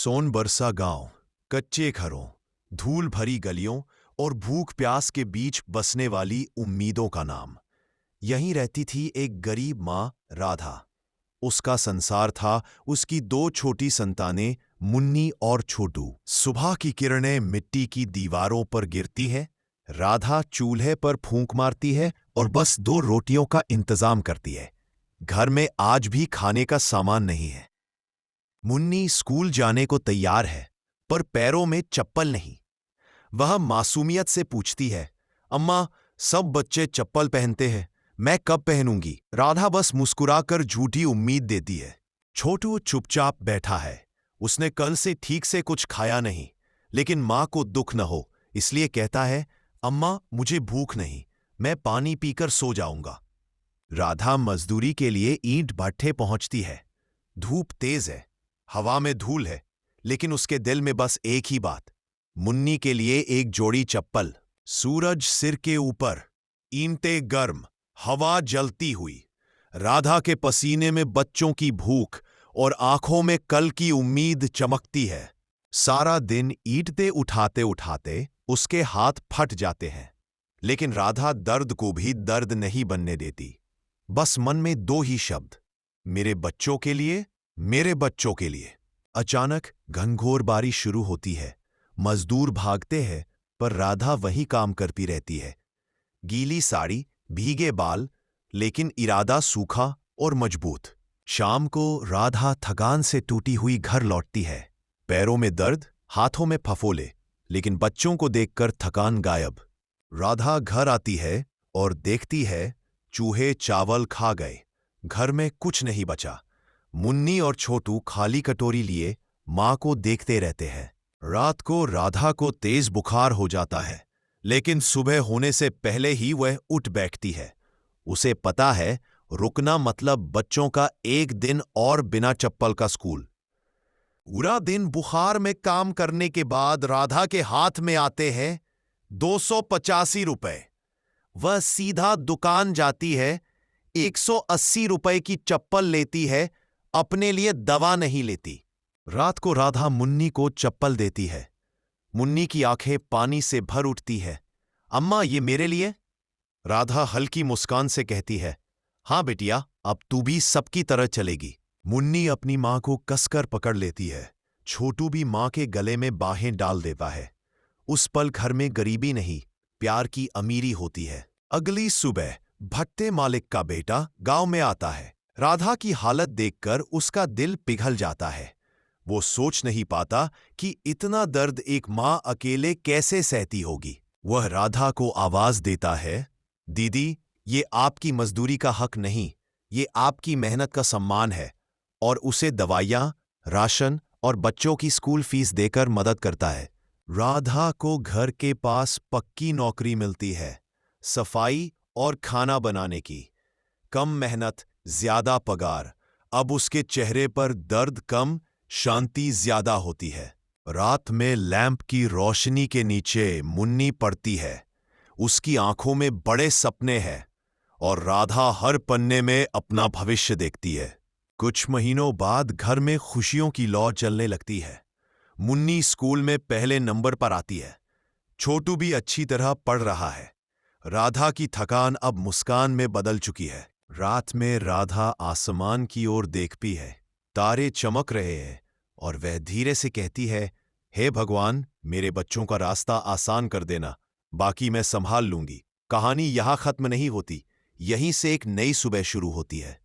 सोनबरसा गांव, कच्चे घरों, धूल भरी गलियों और भूख प्यास के बीच बसने वाली उम्मीदों का नाम। यहीं रहती थी एक गरीब माँ राधा। उसका संसार था उसकी दो छोटी संतानें मुन्नी और छोटू। सुबह की किरणें मिट्टी की दीवारों पर गिरती है। राधा चूल्हे पर फूंक मारती है और बस दो रोटियों का इंतजाम करती है। घर में आज भी खाने का सामान नहीं है। मुन्नी स्कूल जाने को तैयार है, पर पैरों में चप्पल नहीं। वह मासूमियत से पूछती है, अम्मा, सब बच्चे चप्पल पहनते हैं, मैं कब पहनूंगी? राधा बस मुस्कुराकर झूठी उम्मीद देती है। छोटू चुपचाप बैठा है। उसने कल से ठीक से कुछ खाया नहीं, लेकिन माँ को दुख न हो इसलिए कहता है, अम्मा, मुझे भूख नहीं, मैं पानी पीकर सो जाऊंगा। राधा मजदूरी के लिए ईंट भट्ठे पहुंचती है। धूप तेज है, हवा में धूल है, लेकिन उसके दिल में बस एक ही बात, मुन्नी के लिए एक जोड़ी चप्पल। सूरज सिर के ऊपर, ईंटें गर्म, हवा जलती हुई। राधा के पसीने में बच्चों की भूख और आंखों में कल की उम्मीद चमकती है। सारा दिन ईंटें उठाते उठाते उसके हाथ फट जाते हैं, लेकिन राधा दर्द को भी दर्द नहीं बनने देती। बस मन में दो ही शब्द, मेरे बच्चों के लिए, मेरे बच्चों के लिए। अचानक घनघोर बारिश शुरू होती है। मजदूर भागते हैं, पर राधा वही काम करती रहती है। गीली साड़ी, भीगे बाल, लेकिन इरादा सूखा और मजबूत। शाम को राधा थकान से टूटी हुई घर लौटती है। पैरों में दर्द, हाथों में फफोले, लेकिन बच्चों को देखकर थकान गायब। राधा घर आती है और देखती है चूहे चावल खा गए। घर में कुछ नहीं बचा। मुन्नी और छोटू खाली कटोरी लिए माँ को देखते रहते हैं। रात को राधा को तेज बुखार हो जाता है, लेकिन सुबह होने से पहले ही वह उठ बैठती है। उसे पता है, रुकना मतलब बच्चों का एक दिन और बिना चप्पल का स्कूल। पूरा दिन बुखार में काम करने के बाद राधा के हाथ में आते हैं 285 रुपए। वह सीधा दुकान जाती है, 180 रुपए की चप्पल लेती है, अपने लिए दवा नहीं लेती। रात को राधा मुन्नी को चप्पल देती है। मुन्नी की आंखें पानी से भर उठती है। अम्मा, ये मेरे लिए? राधा हल्की मुस्कान से कहती है, हाँ बेटिया, अब तू भी सबकी तरह चलेगी। मुन्नी अपनी माँ को कसकर पकड़ लेती है। छोटू भी माँ के गले में बाहें डाल देता है। उस पल घर में गरीबी नहीं, प्यार की अमीरी होती है। अगली सुबह भट्टे मालिक का बेटा गांव में आता है। राधा की हालत देखकर उसका दिल पिघल जाता है। वो सोच नहीं पाता कि इतना दर्द एक माँ अकेले कैसे सहती होगी। वह राधा को आवाज देता है, दीदी, ये आपकी मजदूरी का हक नहीं, ये आपकी मेहनत का सम्मान है। और उसे दवाइयाँ, राशन और बच्चों की स्कूल फीस देकर मदद करता है। राधा को घर के पास पक्की नौकरी मिलती है, सफाई और खाना बनाने की। कम मेहनत, ज्यादा पगार। अब उसके चेहरे पर दर्द कम, शांति ज्यादा होती है। रात में लैंप की रोशनी के नीचे मुन्नी पड़ती है। उसकी आंखों में बड़े सपने हैं और राधा हर पन्ने में अपना भविष्य देखती है। कुछ महीनों बाद घर में खुशियों की लौ चलने लगती है। मुन्नी स्कूल में पहले नंबर पर आती है। छोटू भी अच्छी तरह पढ़ रहा है। राधा की थकान अब मुस्कान में बदल चुकी है। रात में राधा आसमान की ओर देखती है। तारे चमक रहे हैं और वह धीरे से कहती है, हे भगवान, मेरे बच्चों का रास्ता आसान कर देना, बाकी मैं संभाल लूंगी। कहानी यहां खत्म नहीं होती, यहीं से एक नई सुबह शुरू होती है।